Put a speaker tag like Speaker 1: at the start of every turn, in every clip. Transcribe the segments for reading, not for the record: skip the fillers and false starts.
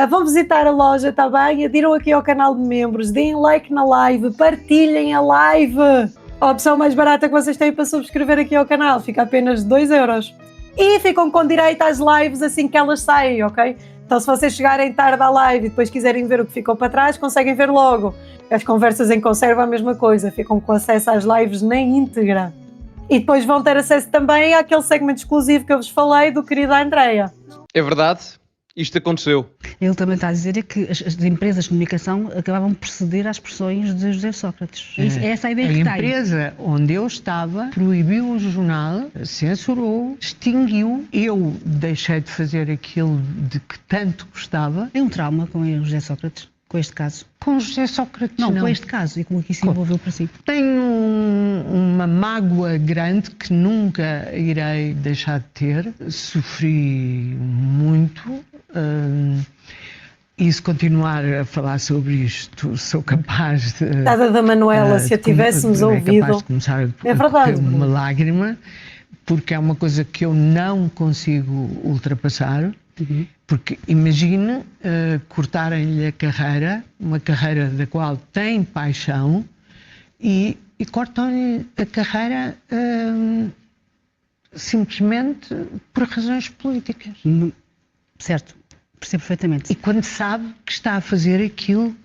Speaker 1: Vão visitar a loja, está bem? Adiram aqui ao canal de membros, deem like na live, partilhem a live. A opção mais barata que vocês têm para subscrever aqui ao canal fica apenas 2€. E ficam com direito às lives assim que elas saem, ok? Então se vocês chegarem tarde à live e depois quiserem ver o que ficou para trás, conseguem ver logo. As conversas em conserva a mesma coisa, ficam com acesso às lives na íntegra. E depois vão ter acesso também àquele segmento exclusivo que eu vos falei do querido Andreia.
Speaker 2: É verdade, isto aconteceu.
Speaker 3: Ele também está a dizer que as empresas de comunicação acabavam por ceder às pressões de José Sócrates. É essa a ideia que tem.
Speaker 4: A empresa onde eu estava proibiu o jornal, censurou, extinguiu. Eu deixei de fazer aquilo de que tanto gostava.
Speaker 3: Tem um trauma com o José Sócrates, com este caso?
Speaker 4: Com José Sócrates,
Speaker 3: não. Com este caso e como aqui se envolveu para si.
Speaker 4: Tenho uma mágoa grande que nunca irei deixar de ter. Sofri muito. E se continuar a falar sobre isto, sou capaz de...
Speaker 1: Nada da Manuela, se a tivéssemos ouvido.
Speaker 4: Capaz de começar
Speaker 1: é verdade.
Speaker 4: Uma lágrima, porque é uma coisa que eu não consigo ultrapassar. Porque imagine cortarem-lhe a carreira, uma carreira da qual tem paixão, e cortam-lhe a carreira simplesmente por razões políticas.
Speaker 3: Certo, percebo perfeitamente.
Speaker 4: E quando sabe que está a fazer aquilo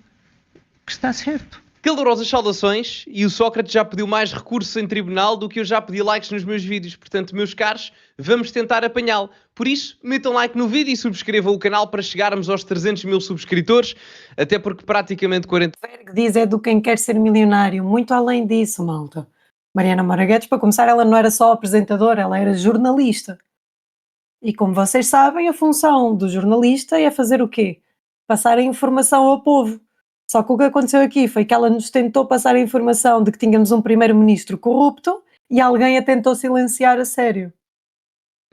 Speaker 4: que está certo.
Speaker 2: Calorosas saudações, e o Sócrates já pediu mais recursos em tribunal do que eu já pedi likes nos meus vídeos. Portanto, meus caros, vamos tentar apanhá-lo. Por isso, metam like no vídeo e subscrevam o canal para chegarmos aos 300 mil subscritores, até porque praticamente 40...
Speaker 1: O que diz é do quem quer ser milionário, muito além disso, malta. Mariana Moraguetes, para começar, ela não era só apresentadora, ela era jornalista. E como vocês sabem, a função do jornalista é fazer o quê? Passar a informação ao povo. Só que o que aconteceu aqui foi que ela nos tentou passar a informação de que tínhamos um primeiro-ministro corrupto e alguém a tentou silenciar a sério.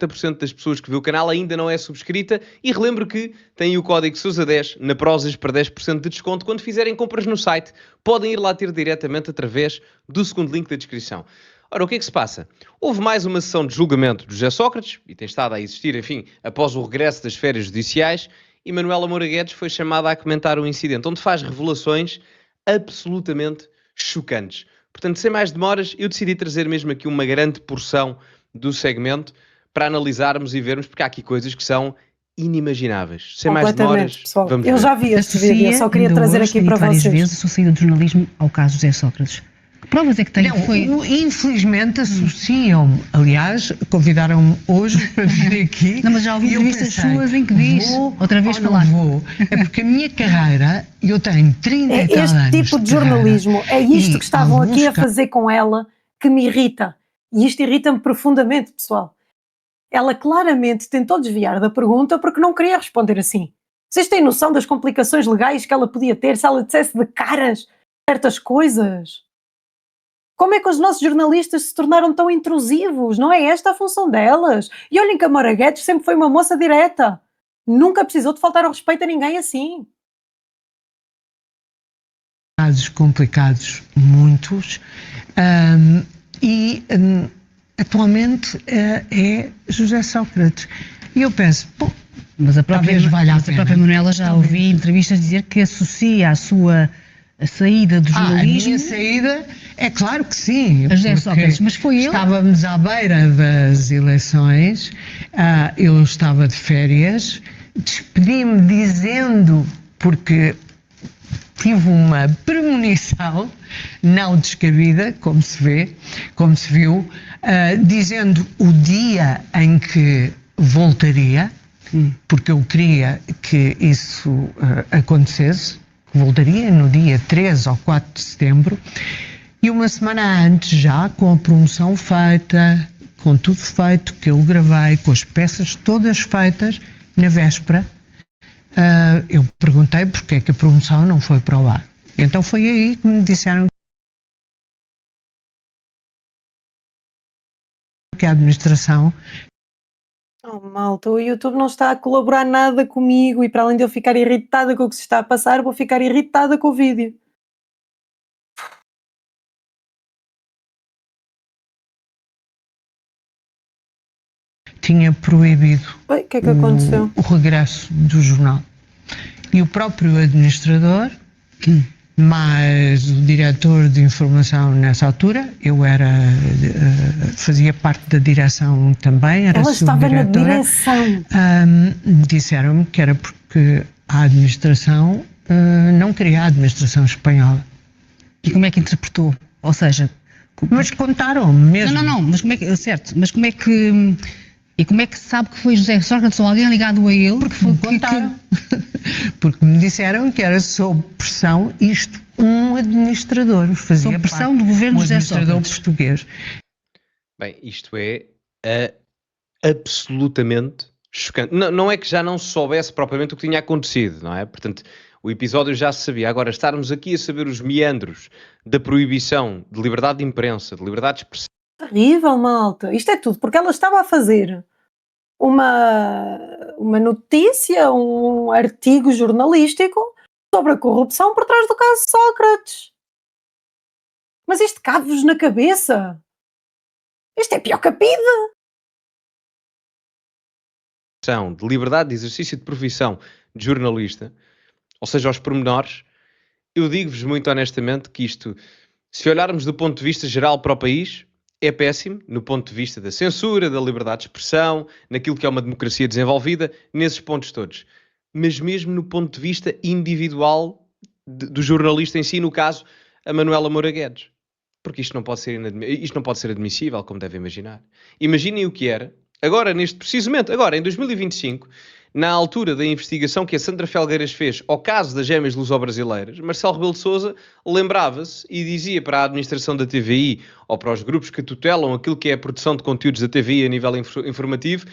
Speaker 2: 40% das pessoas que vê o canal ainda não é subscrita, e relembro que tem o código SOUSA10 na Prozis para 10% de desconto quando fizerem compras no site. Podem ir lá ter diretamente através do segundo link da descrição. Ora, o que é que se passa? Houve mais uma sessão de julgamento do José Sócrates, e tem estado a existir, enfim, após o regresso das férias judiciais, e Manuela Moura Guedes foi chamada a comentar o incidente, onde faz revelações absolutamente chocantes. Portanto, sem mais demoras, eu decidi trazer mesmo aqui uma grande porção do segmento para analisarmos e vermos, porque há aqui coisas que são inimagináveis. Sem mais demoras,
Speaker 1: pessoal.
Speaker 2: vamos
Speaker 1: eu
Speaker 2: ver.
Speaker 1: já vi este vídeo, eu só queria trazer aqui para
Speaker 3: várias
Speaker 1: vocês.
Speaker 3: vezes associado de jornalismo ao caso José Sócrates. Que provas é que tem?
Speaker 4: Infelizmente associam-me. Aliás, convidaram-me hoje para vir aqui.
Speaker 3: Não, mas já ouvi entrevistas suas em que diz, outra vez falar.
Speaker 4: Não vou. É porque a minha carreira, eu tenho 30 e tal anos.
Speaker 1: Este tipo de jornalismo, é isto que estavam aqui a fazer com ela que me irrita. E isto irrita-me profundamente, pessoal. Ela claramente tentou desviar da pergunta porque não queria responder assim. Vocês têm noção das complicações legais que ela podia ter se ela dissesse de caras certas coisas? Como é que os nossos jornalistas se tornaram tão intrusivos? Não é esta a função delas? E olhem que a Moura Guedes sempre foi uma moça direta. Nunca precisou de faltar ao respeito a ninguém assim.
Speaker 4: Casos complicados, muitos. Atualmente é José Sócrates. E eu penso, bom,
Speaker 3: mas a própria Manuela já
Speaker 4: talvez.
Speaker 3: Ouvi entrevistas dizer que associa a saída do jornalismo...
Speaker 4: A minha saída, é claro que sim.
Speaker 3: A José Sócrates, mas foi ele...
Speaker 4: Estávamos à beira das eleições, eu estava de férias, despedi-me dizendo, porque tive uma premonição, não descabida, como se viu, dizendo o dia em que voltaria, porque eu queria que isso acontecesse, que voltaria no dia 3 ou 4 de setembro, e uma semana antes já, com a promoção feita, com tudo feito, que eu gravei, com as peças todas feitas, na véspera, eu perguntei porque é que a promoção não foi para o ar. Então foi aí que me disseram que a administração...
Speaker 1: Oh, malta, o YouTube não está a colaborar nada comigo e para além de eu ficar irritada com o que se está a passar, vou ficar irritada com o vídeo.
Speaker 4: Tinha proibido
Speaker 1: Oi, que é que aconteceu?
Speaker 4: o regresso do jornal. E o próprio administrador, mais o diretor de informação nessa altura, eu fazia parte da direção também, era
Speaker 1: Ela estava na
Speaker 4: subdiretora,
Speaker 1: direção.
Speaker 4: disseram-me que era porque a administração não queria a administração espanhola.
Speaker 3: E como é que interpretou? Ou seja,
Speaker 4: Mas contaram-me mesmo.
Speaker 3: não, mas como é que, certo, mas como é que, e como é que se sabe que foi José Sócrates ou alguém ligado a ele? Porque foi
Speaker 4: Contaram. Porque me disseram que era sob pressão, um administrador fazia
Speaker 3: Sob pressão
Speaker 4: parte,
Speaker 3: do governo
Speaker 4: um
Speaker 3: de José
Speaker 4: administrador
Speaker 3: Sócrates.
Speaker 4: português.
Speaker 2: Bem, isto é absolutamente chocante. Não é que já não se soubesse propriamente o que tinha acontecido, não é? Portanto, o episódio já se sabia. Agora, estarmos aqui a saber os meandros da proibição de liberdade de imprensa, de liberdade de expressão.
Speaker 1: Terrível, malta. Isto é tudo porque ela estava a fazer uma notícia, um artigo jornalístico sobre a corrupção por trás do caso Sócrates. Mas isto cabe-vos na cabeça. Isto é pior que a PIDE.
Speaker 2: De liberdade de exercício de profissão de jornalista, ou seja, aos pormenores, eu digo-vos muito honestamente que isto, se olharmos do ponto de vista geral para o país, é péssimo, no ponto de vista da censura, da liberdade de expressão, naquilo que é uma democracia desenvolvida, nesses pontos todos. Mas mesmo no ponto de vista individual do jornalista em si, no caso, a Manuela Moura Guedes. Porque isto não pode ser admissível, como devem imaginar. Imaginem o que era, agora, precisamente agora, em 2025, na altura da investigação que a Sandra Felgueiras fez ao caso das gêmeas luso-brasileiras, Marcelo Rebelo de Sousa lembrava-se e dizia para a administração da TVI ou para os grupos que tutelam aquilo que é a produção de conteúdos da TVI a nível informativo: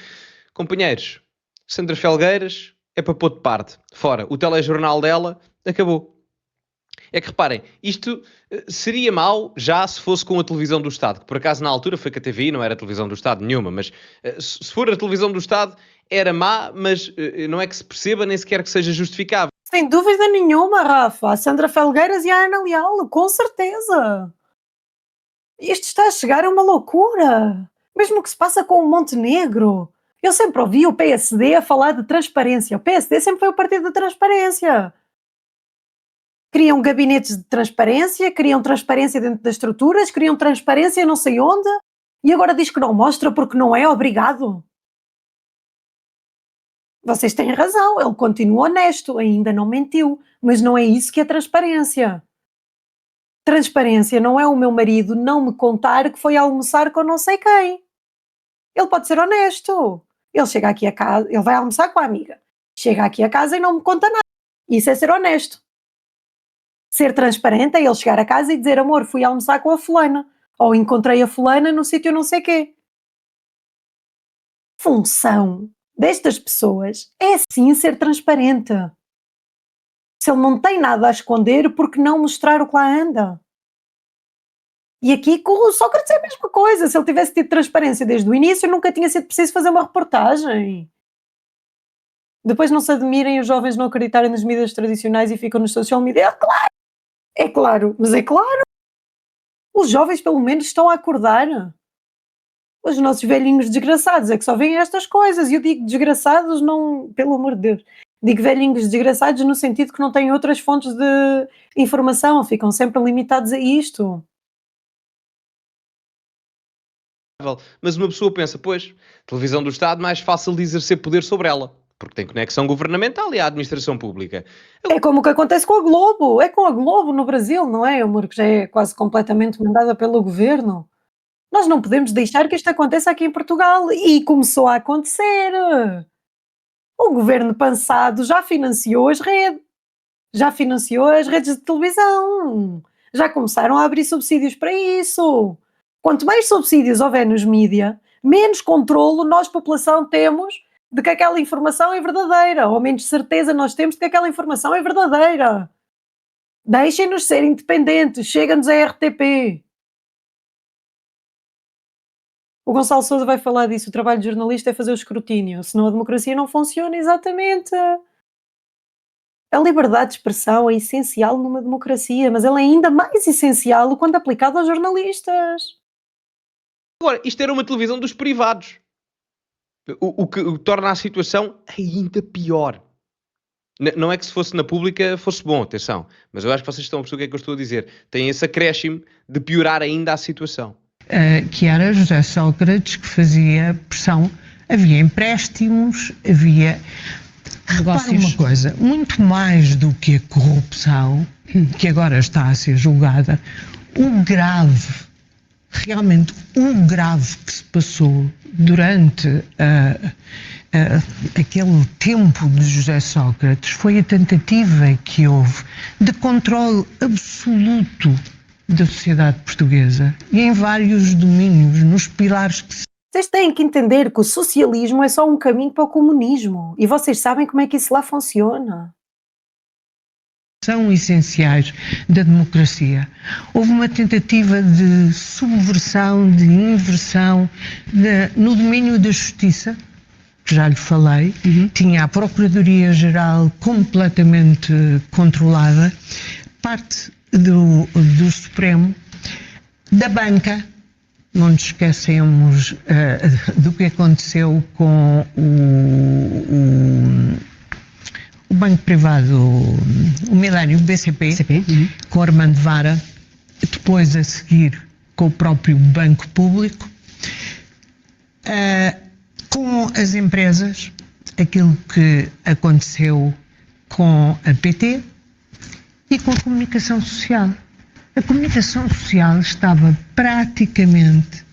Speaker 2: companheiros, Sandra Felgueiras é para pôr de parte, fora, o telejornal dela acabou. É que reparem, isto seria mau já se fosse com a televisão do Estado, que por acaso na altura foi que a TVI não era a televisão do Estado nenhuma, mas se for a televisão do Estado era má, mas não é que se perceba nem sequer que seja justificável.
Speaker 1: Sem dúvida nenhuma, Rafa. A Sandra Felgueiras e a Ana Leal, com certeza. Isto está a chegar a uma loucura. Mesmo o que se passa com o Montenegro. Eu sempre ouvi o PSD a falar de transparência. O PSD sempre foi o partido da transparência. Criam gabinetes de transparência, criam transparência dentro das estruturas, criam transparência não sei onde, e agora diz que não mostra porque não é obrigado. Vocês têm razão, ele continua honesto, ainda não mentiu, mas não é isso que é transparência. Transparência não é o meu marido não me contar que foi almoçar com não sei quem. Ele pode ser honesto. Ele chega aqui a casa, ele vai almoçar com a amiga, chega aqui a casa e não me conta nada. Isso é ser honesto. Ser transparente é ele chegar a casa e dizer: amor, fui almoçar com a fulana, ou encontrei a fulana no sítio não sei quê. Função destas pessoas é sim ser transparente. Se ele não tem nada a esconder, por que não mostrar o que lá anda? E aqui com o Sócrates é a mesma coisa. Se ele tivesse tido transparência desde o início, nunca tinha sido preciso fazer uma reportagem. Depois não se admirem os jovens não acreditarem nas mídias tradicionais e ficam nos social media. É claro, mas é claro. Os jovens pelo menos estão a acordar. Os nossos velhinhos desgraçados é que só veem estas coisas. E eu digo desgraçados, não, pelo amor de Deus. Digo velhinhos desgraçados no sentido que não têm outras fontes de informação, ficam sempre limitados a isto.
Speaker 2: Mas uma pessoa pensa, pois, televisão do Estado, mais fácil de exercer poder sobre ela, porque tem conexão governamental e à administração pública.
Speaker 1: É como o que acontece com a Globo. É com a Globo no Brasil, não é, amor? Que já é quase completamente mandada pelo governo. Nós não podemos deixar que isto aconteça aqui em Portugal. E começou a acontecer. O governo passado já financiou as redes. Já financiou as redes de televisão. Já começaram a abrir subsídios para isso. Quanto mais subsídios houver nos mídia, menos controlo nós, população, temos de que aquela informação é verdadeira, ou menos certeza nós temos de que aquela informação é verdadeira. Deixem-nos ser independentes, chega-nos a RTP. O Gonçalo Sousa vai falar disso, o trabalho de jornalista é fazer o escrutínio, senão a democracia não funciona exatamente. A liberdade de expressão é essencial numa democracia, mas ela é ainda mais essencial quando aplicada aos jornalistas.
Speaker 2: Agora, isto era uma televisão dos privados. O que torna a situação ainda pior. Não é que se fosse na pública fosse bom, atenção, mas eu acho que vocês estão a perceber o que é que eu estou a dizer. Tem esse acréscimo de piorar ainda a situação.
Speaker 4: Que era José Sócrates que fazia pressão. Havia empréstimos, havia... Repara uma coisa, muito mais do que a corrupção, que agora está a ser julgada, o grave, realmente o grave que se passou durante aquele tempo de José Sócrates foi a tentativa que houve de controle absoluto da sociedade portuguesa e em vários domínios, nos pilares que se...
Speaker 1: Vocês têm que entender que o socialismo é só um caminho para o comunismo e vocês sabem como é que isso lá funciona.
Speaker 4: São essenciais da democracia. Houve uma tentativa de subversão, de inversão no domínio da justiça, que já lhe falei, tinha a Procuradoria-Geral completamente controlada, parte do Supremo, da banca. Não nos esquecemos do que aconteceu com o banco privado, o Milênio, o BCP, com Armando Vara, depois a seguir com o próprio banco público, com as empresas, aquilo que aconteceu com a PT e com a comunicação social. A comunicação social estava praticamente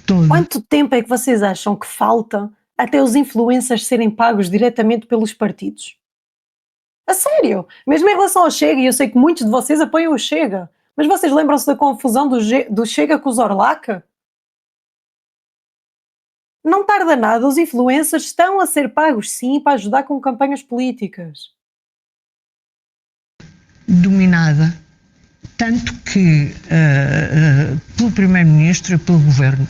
Speaker 4: toda...
Speaker 1: Quanto tempo é que vocês acham que falta até os influencers serem pagos diretamente pelos partidos? A sério, mesmo em relação ao Chega, e eu sei que muitos de vocês apoiam o Chega, mas vocês lembram-se da confusão do Chega com os Orlac? Não tarda nada, os influencers estão a ser pagos sim para ajudar com campanhas políticas.
Speaker 4: Dominada, tanto que pelo Primeiro-Ministro e pelo Governo,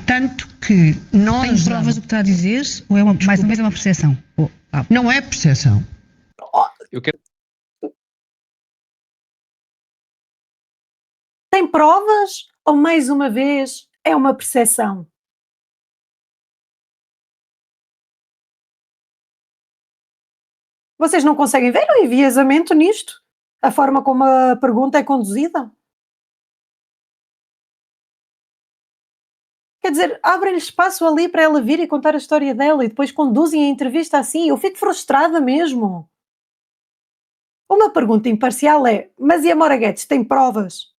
Speaker 4: tanto que nós...
Speaker 3: Tem provas do que está a dizer ou é mais uma vez uma percepção?
Speaker 4: Não é percepção.
Speaker 2: Eu quero...
Speaker 1: Tem provas ou mais uma vez é uma percepção? Vocês não conseguem ver o enviesamento nisto? A forma como a pergunta é conduzida? Quer dizer, abrem-lhe espaço ali para ela vir e contar a história dela e depois conduzem a entrevista assim. Eu fico frustrada mesmo. Uma pergunta imparcial é, mas e a Moura Guedes tem provas?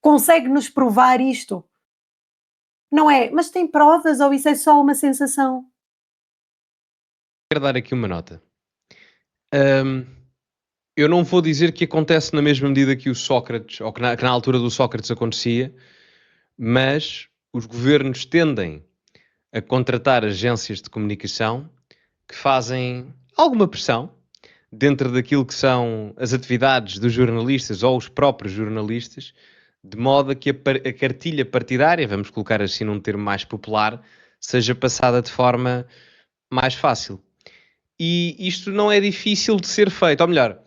Speaker 1: Consegue-nos provar isto? Não é, mas tem provas ou isso é só uma sensação?
Speaker 2: Quero dar aqui uma nota. Eu não vou dizer que acontece na mesma medida que o Sócrates, ou que na altura do Sócrates acontecia, mas os governos tendem a contratar agências de comunicação que fazem alguma pressão dentro daquilo que são as atividades dos jornalistas ou os próprios jornalistas, de modo a que a cartilha partidária, vamos colocar assim num termo mais popular, seja passada de forma mais fácil. E isto não é difícil de ser feito, ou melhor,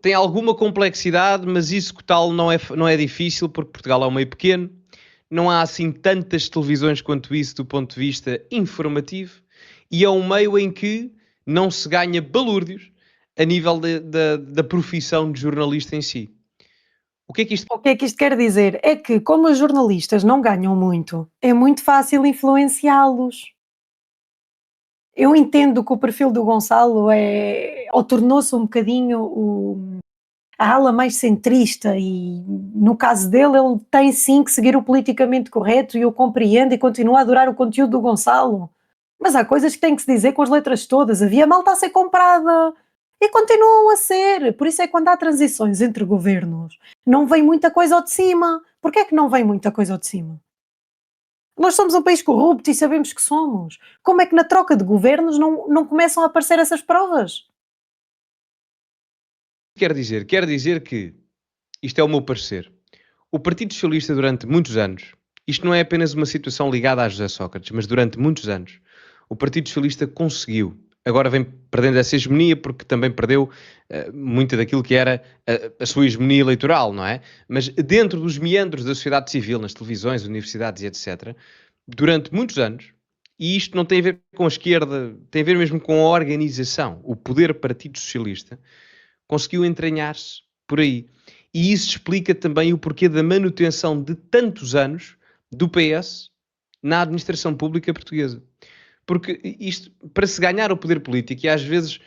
Speaker 2: tem alguma complexidade, mas isso que tal não é difícil, porque Portugal é um meio pequeno, não há assim tantas televisões quanto isso do ponto de vista informativo, e é um meio em que não se ganha balúrdios a nível da profissão de jornalista em si. O que é que isto
Speaker 1: quer dizer? É que, como os jornalistas não ganham muito, é muito fácil influenciá-los. Eu entendo que o perfil do Gonçalo ou tornou-se um bocadinho a ala mais centrista e, no caso dele, ele tem sim que seguir o politicamente correto e eu compreendo e continuo a adorar o conteúdo do Gonçalo. Mas há coisas que têm que se dizer com as letras todas. Havia malta a ser comprada. E continuam a ser. Por isso é que quando há transições entre governos, não vem muita coisa ao de cima. Porquê é que não vem muita coisa ao de cima? Nós somos um país corrupto e sabemos que somos. Como é que na troca de governos não começam a aparecer essas provas?
Speaker 2: Quer dizer que, isto é o meu parecer, o Partido Socialista durante muitos anos, isto não é apenas uma situação ligada a José Sócrates, mas durante muitos anos, o Partido Socialista conseguiu, agora vem perdendo essa hegemonia porque também perdeu muito daquilo que era a sua hegemonia eleitoral, não é? Mas dentro dos meandros da sociedade civil, nas televisões, universidades e etc., durante muitos anos, e isto não tem a ver com a esquerda, tem a ver mesmo com a organização. O poder Partido Socialista conseguiu entranhar-se por aí. E isso explica também o porquê da manutenção de tantos anos do PS na administração pública portuguesa. Porque isto, para se ganhar o poder político, e às vezes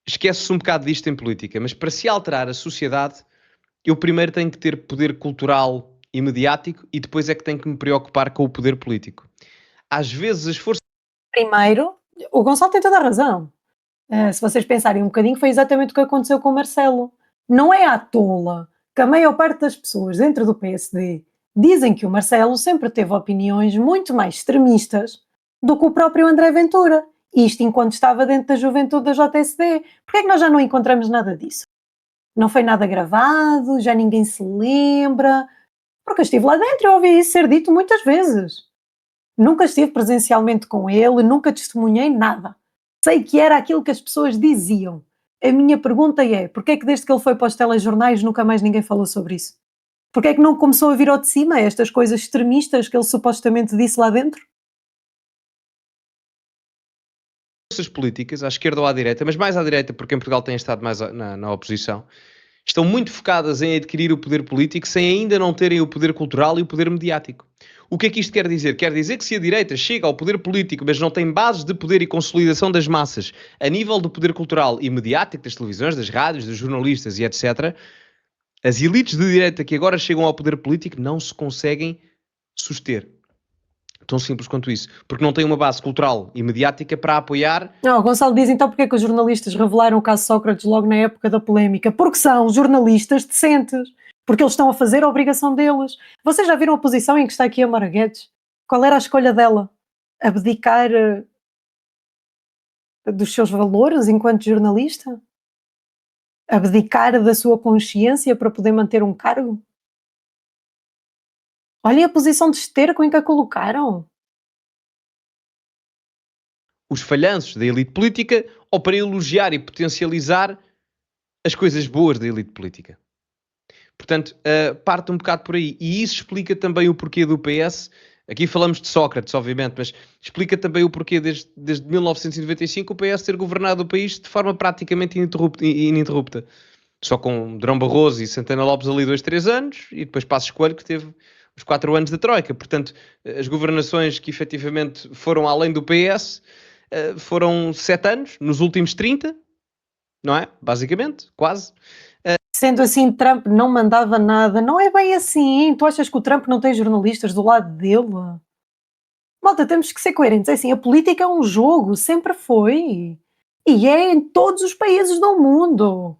Speaker 2: esquece-se um bocado disto em política, mas para se alterar a sociedade, eu primeiro tenho que ter poder cultural e mediático e depois é que tenho que me preocupar com o poder político. Às vezes as forças...
Speaker 1: Primeiro, o Gonçalo tem toda a razão. Se vocês pensarem um bocadinho, foi exatamente o que aconteceu com o Marcelo. Não é à tola que a maior parte das pessoas dentro do PSD dizem que o Marcelo sempre teve opiniões muito mais extremistas do que o próprio André Ventura. Isto enquanto estava dentro da juventude da JSD. Porquê é que nós já não encontramos nada disso? Não foi nada gravado, já ninguém se lembra. Porque eu estive lá dentro e ouvi isso ser dito muitas vezes. Nunca estive presencialmente com ele, nunca testemunhei nada. Sei que era aquilo que as pessoas diziam. A minha pergunta é, porquê é que desde que ele foi para os telejornais nunca mais ninguém falou sobre isso? Porquê é que não começou a vir ao de cima estas coisas extremistas que ele supostamente disse lá dentro?
Speaker 2: Forças políticas, à esquerda ou à direita, mas mais à direita, porque em Portugal têm estado mais na oposição, estão muito focadas em adquirir o poder político sem ainda não terem o poder cultural e o poder mediático. O que é que isto quer dizer? Quer dizer que se a direita chega ao poder político, mas não tem bases de poder e consolidação das massas a nível do poder cultural e mediático, das televisões, das rádios, dos jornalistas e etc., as elites de direita que agora chegam ao poder político não se conseguem suster. Tão simples quanto isso. Porque não têm uma base cultural e mediática para apoiar.
Speaker 1: Não, o Gonçalo diz então porque é que os jornalistas revelaram o caso Sócrates logo na época da polémica. Porque são jornalistas decentes. Porque eles estão a fazer a obrigação deles. Vocês já viram a posição em que está aqui a Mara Guedes? Qual era a escolha dela? Abdicar dos seus valores enquanto jornalista? Abdicar da sua consciência para poder manter um cargo? Olhem a posição de esterco em que a colocaram.
Speaker 2: Os falhanços da elite política ou para elogiar e potencializar as coisas boas da elite política. Portanto, parte um bocado por aí. E isso explica também o porquê do PS. Aqui falamos de Sócrates, obviamente, mas explica também o porquê desde 1995 o PS ter governado o país de forma praticamente ininterrupta. Só com Durão Barroso e Santana Lopes ali 2-3 anos e depois Passos Coelho que teve os 4 anos da Troika. Portanto, as governações que efetivamente foram além do PS foram 7 anos, nos últimos 30, não é? Basicamente, quase.
Speaker 1: Sendo assim, Trump não mandava nada. Não é bem assim. Tu achas que o Trump não tem jornalistas do lado dele? Malta, temos que ser coerentes. É assim, a política é um jogo, sempre foi. E é em todos os países do mundo.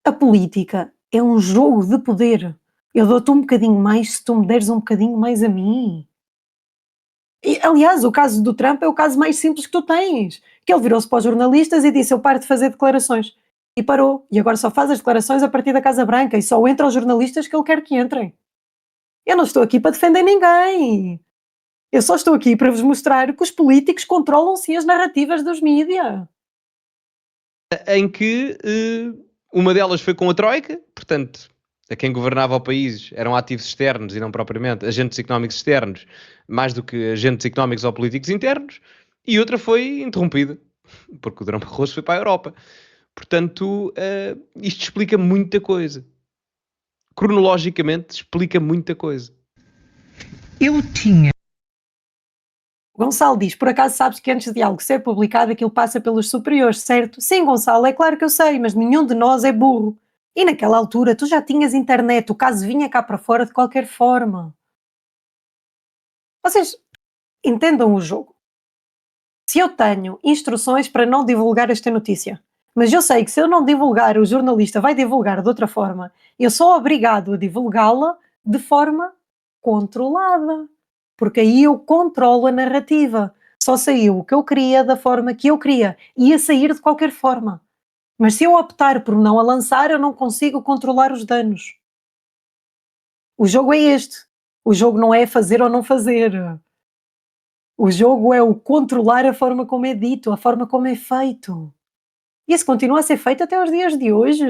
Speaker 1: A política é um jogo de poder. Eu dou-te um bocadinho mais se tu me deres um bocadinho mais a mim. E, aliás, o caso do Trump é o caso mais simples que tu tens. Que ele virou-se para os jornalistas e disse, eu paro de fazer declarações. E parou. E agora só faz as declarações a partir da Casa Branca e só entra os jornalistas que ele quer que entrem. Eu não estou aqui para defender ninguém. Eu só estou aqui para vos mostrar que os políticos controlam sim as narrativas dos mídias.
Speaker 2: Em que uma delas foi com a Troika, portanto, a quem governava o país eram ativos externos e não propriamente agentes económicos externos, mais do que agentes económicos ou políticos internos, e outra foi interrompida, porque o Durão Barroso foi para a Europa. Portanto, isto explica muita coisa. Cronologicamente, explica muita coisa.
Speaker 4: Eu tinha.
Speaker 1: Gonçalo diz, por acaso sabes que antes de algo ser publicado aquilo passa pelos superiores, certo? Sim, Gonçalo, é claro que eu sei, mas nenhum de nós é burro. E naquela altura tu já tinhas internet, o caso vinha cá para fora de qualquer forma. Vocês entendam o jogo. Se eu tenho instruções para não divulgar esta notícia, mas eu sei que se eu não divulgar, o jornalista vai divulgar de outra forma, eu sou obrigado a divulgá-la de forma controlada. Porque aí eu controlo a narrativa. Só saiu o que eu queria da forma que eu queria. Ia sair de qualquer forma. Mas se eu optar por não a lançar, eu não consigo controlar os danos. O jogo é este. O jogo não é fazer ou não fazer. O jogo é o controlar a forma como é dito, a forma como é feito. E isso continua a ser feito até os dias de hoje.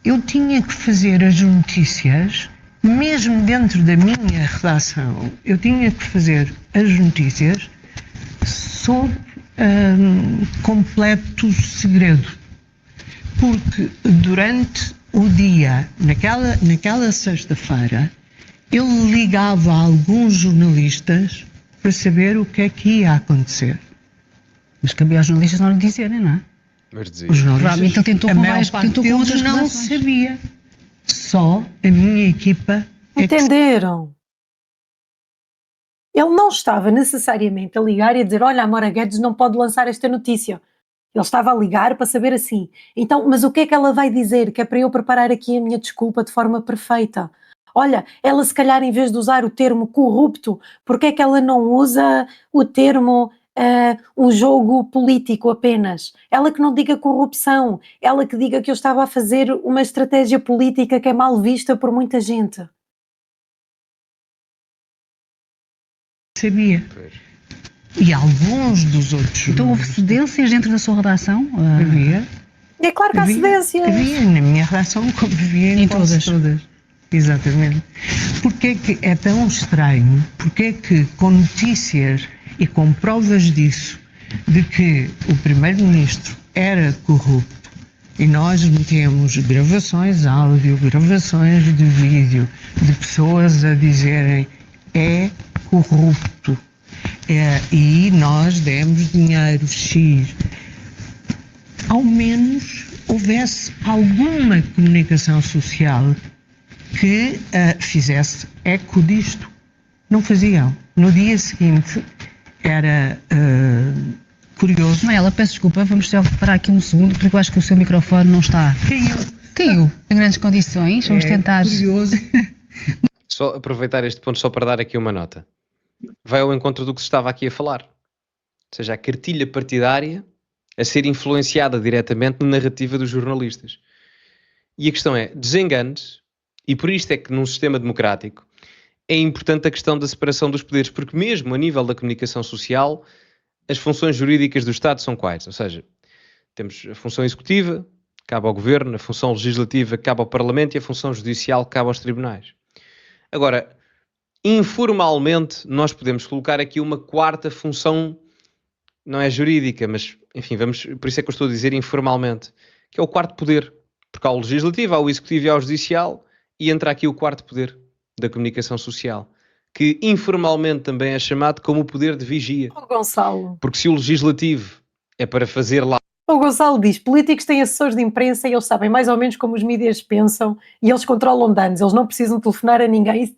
Speaker 4: Eu tinha que fazer as notícias mesmo dentro da minha redação, eu tinha que fazer as notícias sob completo segredo. Porque durante o dia, naquela sexta-feira, eu ligava a alguns jornalistas para saber o que é que ia acontecer.
Speaker 3: Mas cabia aos jornalistas não lhe dizerem, não é?
Speaker 2: Mas dizia.
Speaker 4: Os jornalistas,
Speaker 3: Provavelmente ele tentou
Speaker 4: a
Speaker 3: com
Speaker 4: maior
Speaker 3: várias-
Speaker 4: parte
Speaker 3: tentou com
Speaker 4: deles
Speaker 3: outras
Speaker 4: não
Speaker 3: redações.
Speaker 4: sabia. Só a minha equipa é que
Speaker 1: Entenderam? Ele não estava necessariamente a ligar e a dizer: olha, a Moura Guedes não pode lançar esta notícia. Ele estava a ligar para saber assim. Então, mas o que é que ela vai dizer? Que é para eu preparar aqui a minha desculpa de forma perfeita. Olha, ela se calhar em vez de usar o termo corrupto, porque é que ela não usa o termo um jogo político apenas? Ela que não diga corrupção, ela que diga que eu estava a fazer uma estratégia política que é mal vista por muita gente.
Speaker 4: sabia.
Speaker 2: Pois.
Speaker 4: E alguns dos outros
Speaker 3: Então houve
Speaker 4: jornalistas
Speaker 3: cedências dentro da sua redação?
Speaker 4: havia.
Speaker 1: É claro que há cedências.
Speaker 4: Havia na minha redação, como havia em quase todas. Exatamente. Porque é que é tão estranho? Porque é que com notícias e com provas disso, de que o primeiro-ministro era corrupto, e nós metemos gravações áudio, gravações de vídeo, de pessoas a dizerem é corrupto, e nós demos dinheiro X, ao menos houvesse alguma comunicação social que fizesse eco disto. Não faziam. No dia seguinte era curioso.
Speaker 3: Maela, peço desculpa, vamos só parar aqui um segundo, porque eu acho que o seu microfone não está. Caiu em grandes condições. Vamos tentar.
Speaker 4: Curioso.
Speaker 2: Só aproveitar este ponto só para dar aqui uma nota. Vai ao encontro do que se estava aqui a falar. Ou seja, a cartilha partidária a ser influenciada diretamente na narrativa dos jornalistas. E a questão é, desengane-se, e por isto é que num sistema democrático é importante a questão da separação dos poderes, porque mesmo a nível da comunicação social, as funções jurídicas do Estado são quais? Ou seja, temos a função executiva, cabe ao Governo, a função legislativa cabe ao Parlamento e a função judicial cabe aos tribunais. Agora, informalmente, nós podemos colocar aqui uma quarta função, não é jurídica, mas, enfim, por isso é que eu estou a dizer informalmente, que é o quarto poder. Porque há o legislativo, há o executivo e há o judicial, e entra aqui o quarto poder da comunicação social, que informalmente também é chamado como o poder de vigia.
Speaker 1: O Gonçalo.
Speaker 2: Porque se o legislativo é para fazer lá
Speaker 1: O Gonçalo diz: políticos têm assessores de imprensa e eles sabem mais ou menos como os mídias pensam e eles controlam danos, eles não precisam telefonar a ninguém.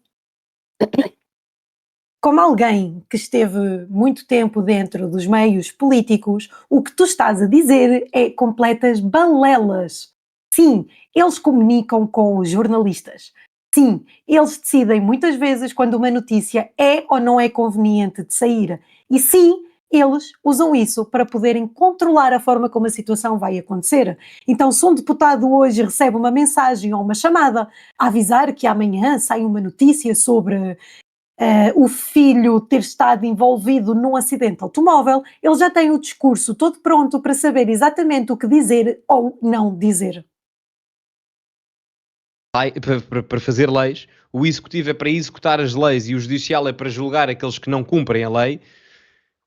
Speaker 1: Como alguém que esteve muito tempo dentro dos meios políticos, o que tu estás a dizer é completas balelas. Sim, eles comunicam com os jornalistas. Sim, eles decidem muitas vezes quando uma notícia é ou não é conveniente de sair. E sim, eles usam isso para poderem controlar a forma como a situação vai acontecer. Então, se um deputado hoje recebe uma mensagem ou uma chamada a avisar que amanhã sai uma notícia sobre o filho ter estado envolvido num acidente automóvel, ele já tem o discurso todo pronto para saber exatamente o que dizer ou não dizer.
Speaker 2: para fazer leis, o executivo é para executar as leis e o judicial é para julgar aqueles que não cumprem a lei.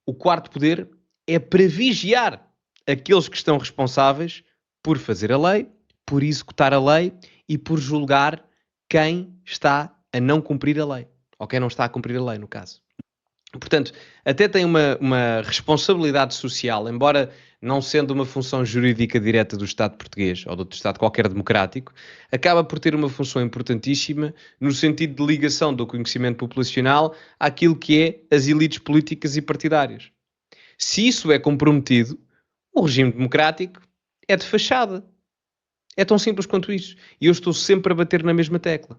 Speaker 2: O quarto poder é para vigiar aqueles que estão responsáveis por fazer a lei, por executar a lei e por julgar quem está a não cumprir a lei. Ou quem não está a cumprir a lei, no caso. Portanto, até tem uma responsabilidade social, embora não sendo uma função jurídica direta do Estado português ou de outro Estado qualquer democrático, acaba por ter uma função importantíssima no sentido de ligação do conhecimento populacional àquilo que é as elites políticas e partidárias. Se isso é comprometido, o regime democrático é de fachada. É tão simples quanto isso. E eu estou sempre a bater na mesma tecla.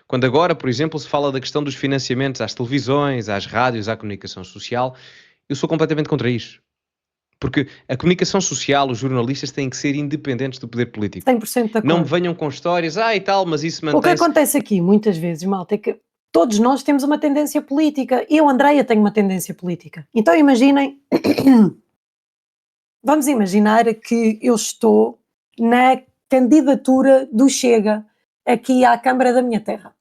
Speaker 2: Quando agora, por exemplo, se fala da questão dos financiamentos às televisões, às rádios, à comunicação social, eu sou completamente contra isso. Porque a comunicação social, os jornalistas têm que ser independentes do poder político.
Speaker 1: 100% de acordo.
Speaker 2: Não me venham com histórias, e tal, mas isso
Speaker 1: O que
Speaker 2: mantém-se...
Speaker 1: acontece aqui, muitas vezes, malta, é que todos nós temos uma tendência política. Eu, Andreia, tenho uma tendência política. Então imaginem, vamos imaginar que eu estou na candidatura do Chega aqui à Câmara da minha terra.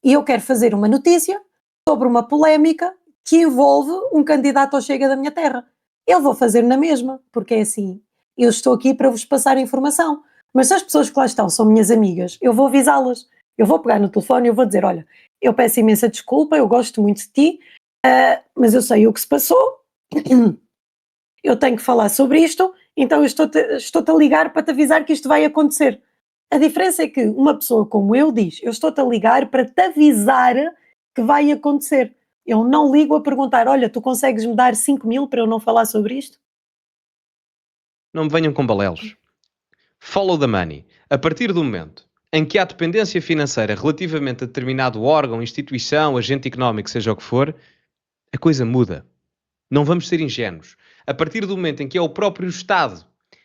Speaker 1: e eu quero fazer uma notícia sobre uma polémica que envolve um candidato ao Chega da minha terra. Eu vou fazer na mesma, porque é assim, eu estou aqui para vos passar a informação, mas se as pessoas que lá estão são minhas amigas, eu vou avisá-las, eu vou pegar no telefone e eu vou dizer, olha, eu peço imensa desculpa, eu gosto muito de ti, mas eu sei o que se passou, eu tenho que falar sobre isto, então eu estou-te a ligar para te avisar que isto vai acontecer. A diferença é que uma pessoa como eu diz, eu estou-te a ligar para te avisar que vai acontecer. Eu não ligo a perguntar, olha, tu consegues me dar 5.000 para eu não falar sobre isto?
Speaker 2: Não me venham com balelos. Follow the money. A partir do momento em que há dependência financeira relativamente a determinado órgão, instituição, agente económico, seja o que for, a coisa muda. Não vamos ser ingênuos. A partir do momento em que é o próprio Estado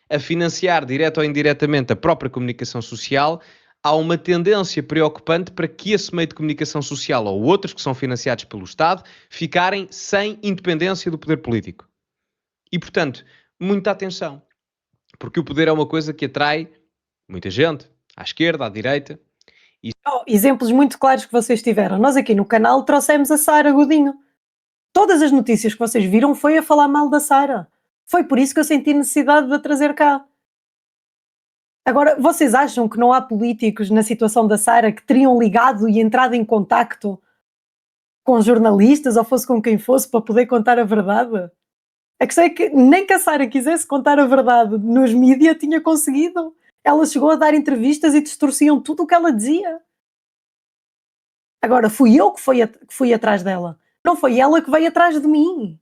Speaker 2: a financiar, direto ou indiretamente, a própria comunicação social, há uma tendência preocupante para que esse meio de comunicação social ou outros que são financiados pelo Estado ficarem sem independência do poder político. E, portanto, muita atenção. Porque o poder é uma coisa que atrai muita gente, à esquerda, à direita.
Speaker 1: Exemplos muito claros que vocês tiveram. Nós aqui no canal trouxemos a Sara Godinho. Todas as notícias que vocês viram foi a falar mal da Sara. Foi por isso que eu senti necessidade de a trazer cá. Agora, vocês acham que não há políticos na situação da Sara que teriam ligado e entrado em contacto com jornalistas ou fosse com quem fosse para poder contar a verdade? A questão é que nem que a Sara quisesse contar a verdade nos mídias tinha conseguido. Ela chegou a dar entrevistas e distorciam tudo o que ela dizia. Agora, fui eu que fui atrás dela. Não foi ela que veio atrás de mim.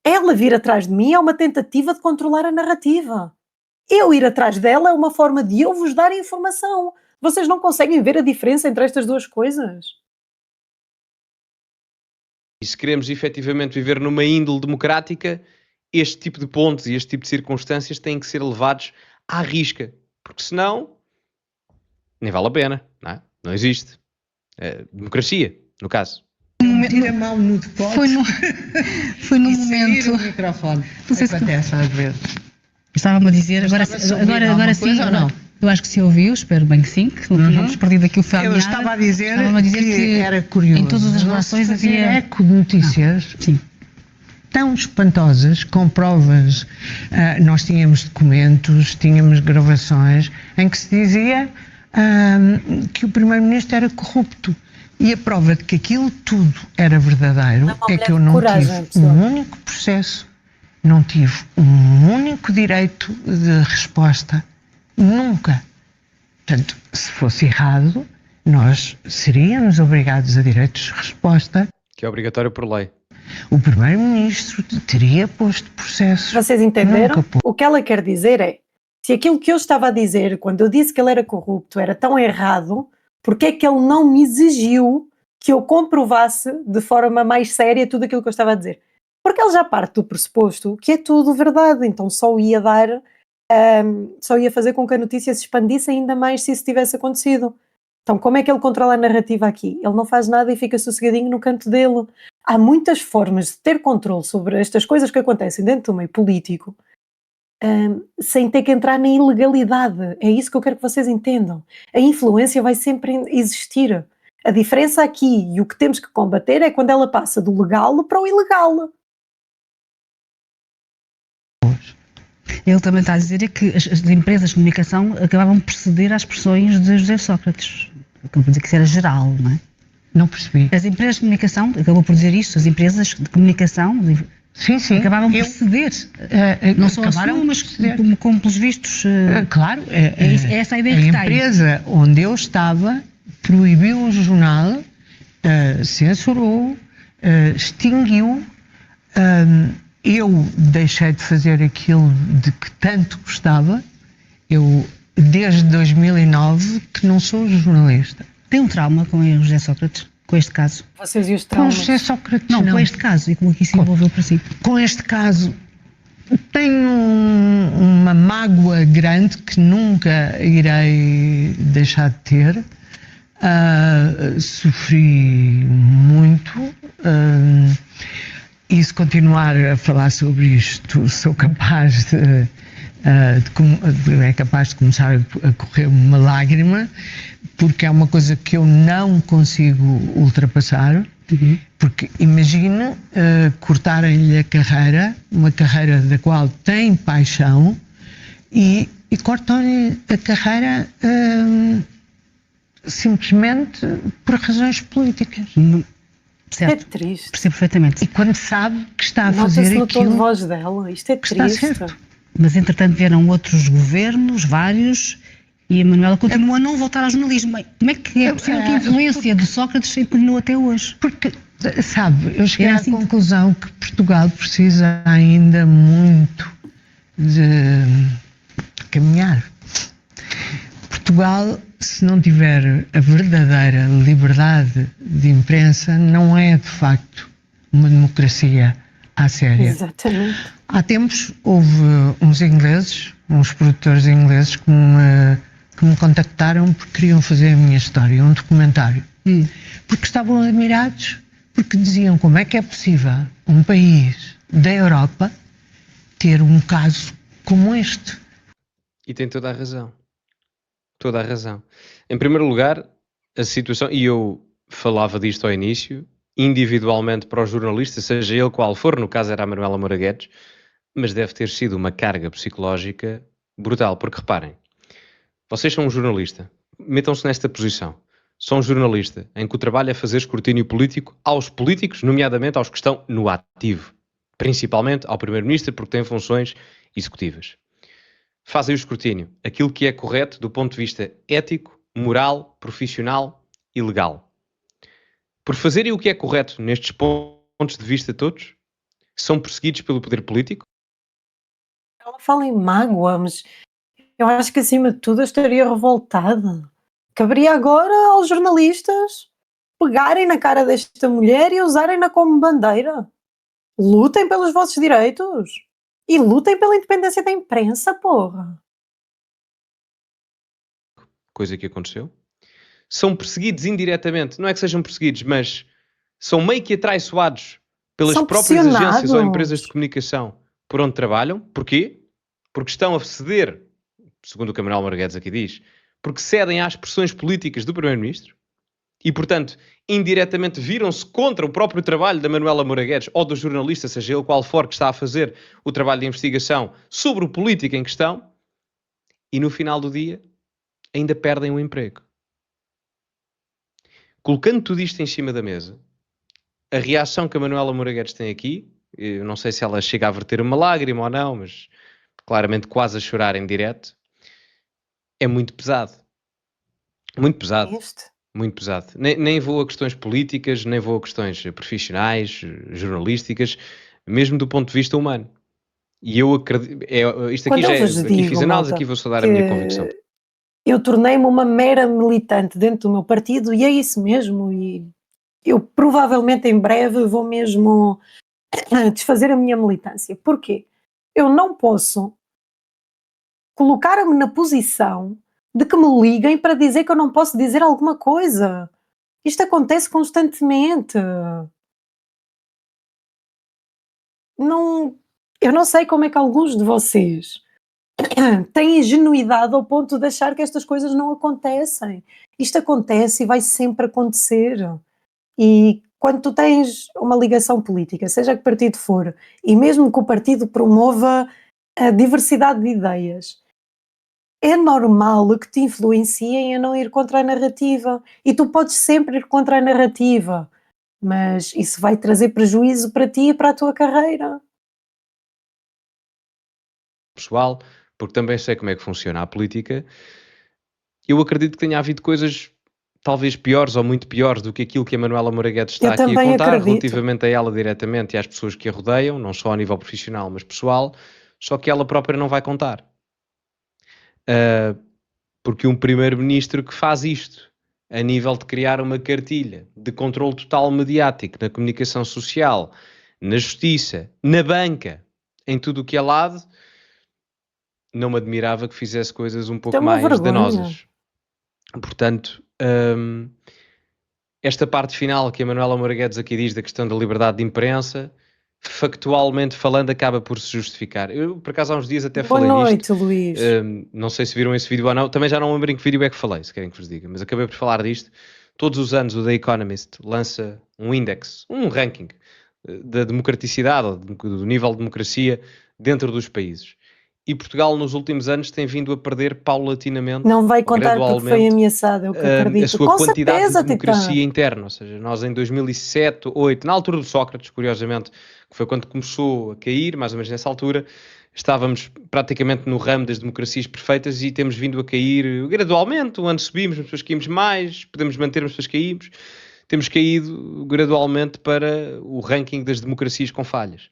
Speaker 1: Ela vir atrás de mim é uma tentativa de controlar a narrativa. Eu ir atrás dela é uma forma de eu vos dar informação. Vocês não conseguem ver a diferença entre estas duas coisas?
Speaker 2: E se queremos efetivamente viver numa índole democrática, este tipo de pontos e este tipo de circunstâncias têm que ser levados à risca. Porque senão, nem vale a pena, não é? Não existe. Democracia, no caso.
Speaker 4: Tira a mão no decote.
Speaker 3: Foi no
Speaker 4: e sair
Speaker 3: momento.
Speaker 4: o microfone.
Speaker 3: Não sei se
Speaker 4: Acontece às vezes.
Speaker 3: Estava-me a dizer, agora sim,
Speaker 4: coisa ou não?
Speaker 3: eu acho que se ouviu, espero bem que sim, que não tínhamos perdido aqui o fio à
Speaker 4: Eu
Speaker 3: meada.
Speaker 4: estava a dizer,
Speaker 3: Estava-me a dizer
Speaker 4: que era curioso.
Speaker 3: em todas as relações
Speaker 4: Não se fazia
Speaker 3: havia
Speaker 4: eco de notícias
Speaker 3: Sim.
Speaker 4: tão espantosas, com provas. Nós tínhamos documentos, tínhamos gravações em que se dizia que o primeiro-ministro era corrupto. E a prova de que aquilo tudo era verdadeiro é que eu não tive um único processo, não tive um único direito de resposta. Nunca. Portanto, se fosse errado, nós seríamos obrigados a direitos de resposta.
Speaker 2: Que é obrigatório por lei.
Speaker 4: O primeiro-ministro teria posto processos.
Speaker 1: Vocês entenderam? O que ela quer dizer é, se aquilo que eu estava a dizer, quando eu disse que ele era corrupto, era tão errado, porque é que ele não me exigiu que eu comprovasse de forma mais séria tudo aquilo que eu estava a dizer? Porque ele já parte do pressuposto que é tudo verdade, então só ia fazer com que a notícia se expandisse ainda mais se isso tivesse acontecido. Então como é que ele controla a narrativa aqui? Ele não faz nada e fica sossegadinho no canto dele. Há muitas formas de ter controle sobre estas coisas que acontecem dentro do meio político, sem ter que entrar na ilegalidade. É isso que eu quero que vocês entendam. A influência vai sempre existir. A diferença aqui e o que temos que combater é quando ela passa do legal para o ilegal.
Speaker 3: Ele também está a dizer que as empresas de comunicação acabavam por ceder às pressões de José Sócrates. Acabou por dizer que isso era geral, não é?
Speaker 4: Não percebi.
Speaker 3: As empresas de comunicação, acabou por dizer isto, as empresas de comunicação
Speaker 4: Sim.
Speaker 3: acabavam por ceder. Não só a sua, mas como pelos vistos...
Speaker 4: Claro,
Speaker 3: é essa a ideia que tem.
Speaker 4: A empresa onde eu estava proibiu o jornal, censurou, extinguiu. Eu deixei de fazer aquilo de que tanto gostava. Eu, desde 2009, que não sou jornalista.
Speaker 3: Tem um trauma com o José Sócrates, com este caso?
Speaker 1: Vocês e os
Speaker 4: Com
Speaker 1: traumas?
Speaker 4: José Sócrates,
Speaker 3: não. Com este caso e como aqui se envolveu para si.
Speaker 4: Com este caso, tenho uma mágoa grande que nunca irei deixar de ter. Sofri muito. E se continuar a falar sobre isto, sou capaz é capaz de começar a correr uma lágrima, porque é uma coisa que eu não consigo ultrapassar. Porque imagina cortarem-lhe a carreira, uma carreira da qual tem paixão, e cortam-lhe a carreira simplesmente por razões políticas.
Speaker 1: É
Speaker 3: Certo,
Speaker 1: triste.
Speaker 3: percebo perfeitamente.
Speaker 4: E quando sabe que está a fazer
Speaker 1: Nota-se no tom de
Speaker 4: aquilo
Speaker 1: voz dela. Isto é
Speaker 4: que está
Speaker 1: triste.
Speaker 4: certo.
Speaker 3: Mas entretanto vieram outros governos, vários, e a Manuela continua a não voltar ao jornalismo. Bem, como é que é possível que a influência de Sócrates continue até hoje?
Speaker 4: Porque, sabe, eu cheguei
Speaker 3: É
Speaker 4: à
Speaker 3: assim.
Speaker 4: conclusão que Portugal precisa ainda muito de caminhar. Portugal, se não tiver a verdadeira liberdade de imprensa, não é de facto uma democracia à séria.
Speaker 1: Exatamente.
Speaker 4: Há tempos houve uns ingleses, uns produtores ingleses que me contactaram porque queriam fazer a minha história, um documentário. Porque estavam admirados, porque diziam como é que é possível um país da Europa ter um caso como este.
Speaker 2: E tem toda a razão. Toda a razão. Em primeiro lugar, a situação, e eu falava disto ao início, individualmente para o jornalista, seja ele qual for, no caso era a Manuela Moura Guedes, mas deve ter sido uma carga psicológica brutal, porque reparem, vocês são um jornalista, metam-se nesta posição. São um jornalista em que o trabalho é fazer escrutínio político aos políticos, nomeadamente aos que estão no ativo, principalmente ao Primeiro-Ministro, porque tem funções executivas. Fazem o escrutínio, aquilo que é correto do ponto de vista ético, moral, profissional e legal. Por fazerem o que é correto nestes pontos de vista todos, são perseguidos pelo poder político.
Speaker 1: Ela fala em mágoa, mas eu acho que acima de tudo eu estaria revoltada. Caberia agora aos jornalistas pegarem na cara desta mulher e usarem-na como bandeira. Lutem pelos vossos direitos. E lutem pela independência da imprensa, porra.
Speaker 2: Coisa que aconteceu. São perseguidos indiretamente, não é que sejam perseguidos, mas são meio que atraiçoados pelas
Speaker 1: São
Speaker 2: próprias agências ou
Speaker 1: pressionados.
Speaker 2: empresas de comunicação por onde trabalham. Porquê? Porque estão a ceder, segundo o que a Manuela Moura Guedes aqui diz, porque cedem às pressões políticas do Primeiro-Ministro e, portanto, indiretamente viram-se contra o próprio trabalho da Manuela Moura Guedes ou do jornalista, seja ele qual for, que está a fazer o trabalho de investigação sobre o político em questão, e no final do dia ainda perdem o emprego. Colocando tudo isto em cima da mesa, a reação que a Manuela Moura Guedes tem aqui, eu não sei se ela chega a verter uma lágrima ou não, mas claramente quase a chorar em direto, é muito pesado. Muito pesado.
Speaker 1: Este.
Speaker 2: Muito pesado. Nem vou a questões políticas, nem vou a questões profissionais, jornalísticas, mesmo do ponto de vista humano. E eu acredito... isto aqui
Speaker 1: Quando
Speaker 2: já
Speaker 1: eu vos
Speaker 2: aqui
Speaker 1: digo,
Speaker 2: fiz análise,
Speaker 1: malta,
Speaker 2: aqui vou só dar a minha convicção.
Speaker 1: que eu tornei-me uma mera militante dentro do meu partido e é isso mesmo. E eu provavelmente em breve vou mesmo desfazer a minha militância. Porquê? Eu não posso colocar-me na posição de que me liguem para dizer que eu não posso dizer alguma coisa. Isto acontece constantemente. Não, eu não sei como é que alguns de vocês têm ingenuidade ao ponto de achar que estas coisas não acontecem. Isto acontece e vai sempre acontecer. E quando tu tens uma ligação política, seja que partido for, e mesmo que o partido promova a diversidade de ideias, é normal que te influenciem a não ir contra a narrativa. E tu podes sempre ir contra a narrativa, mas isso vai trazer prejuízo para ti e para a tua carreira.
Speaker 2: Pessoal, porque também sei como é que funciona a política, eu acredito que tenha havido coisas talvez piores ou muito piores do que aquilo que a Manuela Moura Guedes está
Speaker 1: Eu
Speaker 2: aqui a
Speaker 1: também
Speaker 2: contar,
Speaker 1: acredito.
Speaker 2: relativamente a ela diretamente e às pessoas que a rodeiam, não só a nível profissional, mas pessoal, só que ela própria não vai contar. Porque um primeiro-ministro que faz isto, a nível de criar uma cartilha de controle total mediático na comunicação social, na justiça, na banca, em tudo o que é lado, não me admirava que fizesse coisas um
Speaker 1: Isto é
Speaker 2: pouco
Speaker 1: uma
Speaker 2: mais
Speaker 1: vergonha.
Speaker 2: danosas. Portanto, esta parte final que a Manuela Moura Guedes aqui diz da questão da liberdade de imprensa factualmente falando, acaba por se justificar. Eu, por acaso, há uns dias até
Speaker 1: Boa
Speaker 2: falei
Speaker 1: noite,
Speaker 2: nisto.
Speaker 1: Luís.
Speaker 2: Não sei se viram esse vídeo ou não. Também já não lembro em que vídeo é que falei, se querem que vos diga. Mas acabei por falar disto. Todos os anos o The Economist lança um index, um ranking da democraticidade, ou do nível de democracia dentro dos países. E Portugal, nos últimos anos, tem vindo a perder paulatinamente,
Speaker 1: Não vai
Speaker 2: ou
Speaker 1: contar porque foi
Speaker 2: gradualmente,
Speaker 1: ameaçada, eu que
Speaker 2: a
Speaker 1: acredito.
Speaker 2: sua
Speaker 1: Com
Speaker 2: quantidade
Speaker 1: certeza,
Speaker 2: de democracia
Speaker 1: Titã.
Speaker 2: interna. Ou seja, nós em 2007, 2008, na altura do Sócrates, curiosamente, que foi quando começou a cair, mais ou menos nessa altura, estávamos praticamente no ramo das democracias perfeitas e temos vindo a cair gradualmente. Um ano subimos, as pessoas caímos mais, podemos manter, as pessoas caímos. Temos caído gradualmente para o ranking das democracias com falhas.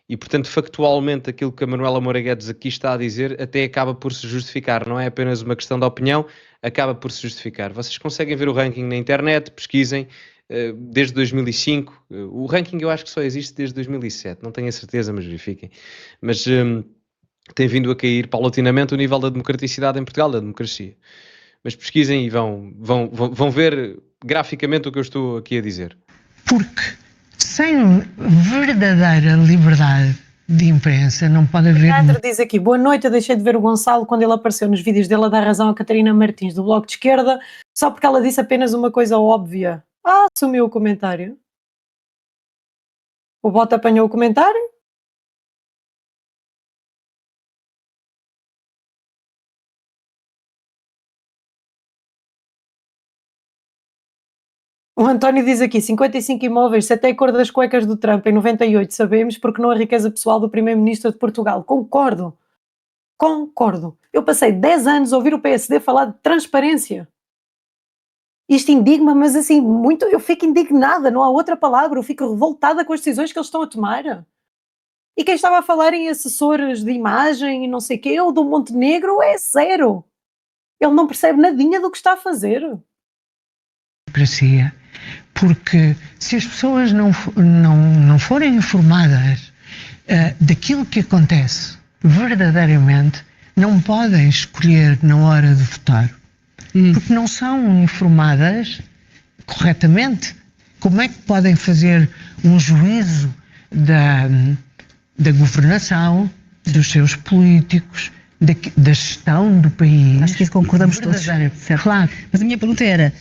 Speaker 2: E, portanto, factualmente, aquilo que a Manuela Moura Guedes aqui está a dizer até acaba por se justificar. Não é apenas uma questão de opinião, acaba por se justificar. Vocês conseguem ver o ranking na internet, pesquisem, desde 2005. O ranking eu acho que só existe desde 2007, não tenho a certeza, mas verifiquem. Mas tem vindo a cair paulatinamente o nível da democraticidade em Portugal, da democracia. Mas pesquisem e vão ver graficamente o que eu estou aqui a dizer.
Speaker 4: Porque sem verdadeira liberdade de imprensa não pode haver...
Speaker 1: Leandro diz aqui, boa noite, eu deixei de ver o Gonçalo quando ele apareceu nos vídeos dele a dar razão a Catarina Martins, do Bloco de Esquerda, só porque ela disse apenas uma coisa óbvia. Ah, sumiu o comentário. O bot apanhou o comentário? O António diz aqui, 55 imóveis, se até a cor das cuecas do Trump em 98 sabemos, porque não a riqueza pessoal do primeiro-ministro de Portugal. Concordo. Eu passei 10 anos a ouvir o PSD falar de transparência. Isto indigna, mas assim, muito, eu fico indignada, não há outra palavra, eu fico revoltada com as decisões que eles estão a tomar. E quem estava a falar em assessores de imagem e não sei o quê, o do Montenegro é zero. Ele não percebe nadinha do que está a fazer.
Speaker 4: Democracia, porque se as pessoas não forem informadas daquilo que acontece verdadeiramente, não podem escolher na hora de votar, porque não são informadas corretamente. Como é que podem fazer um juízo da governação, dos seus políticos, da gestão do país?
Speaker 3: Acho que isso concordamos todos. Certo.
Speaker 4: Claro.
Speaker 3: Mas a minha pergunta era,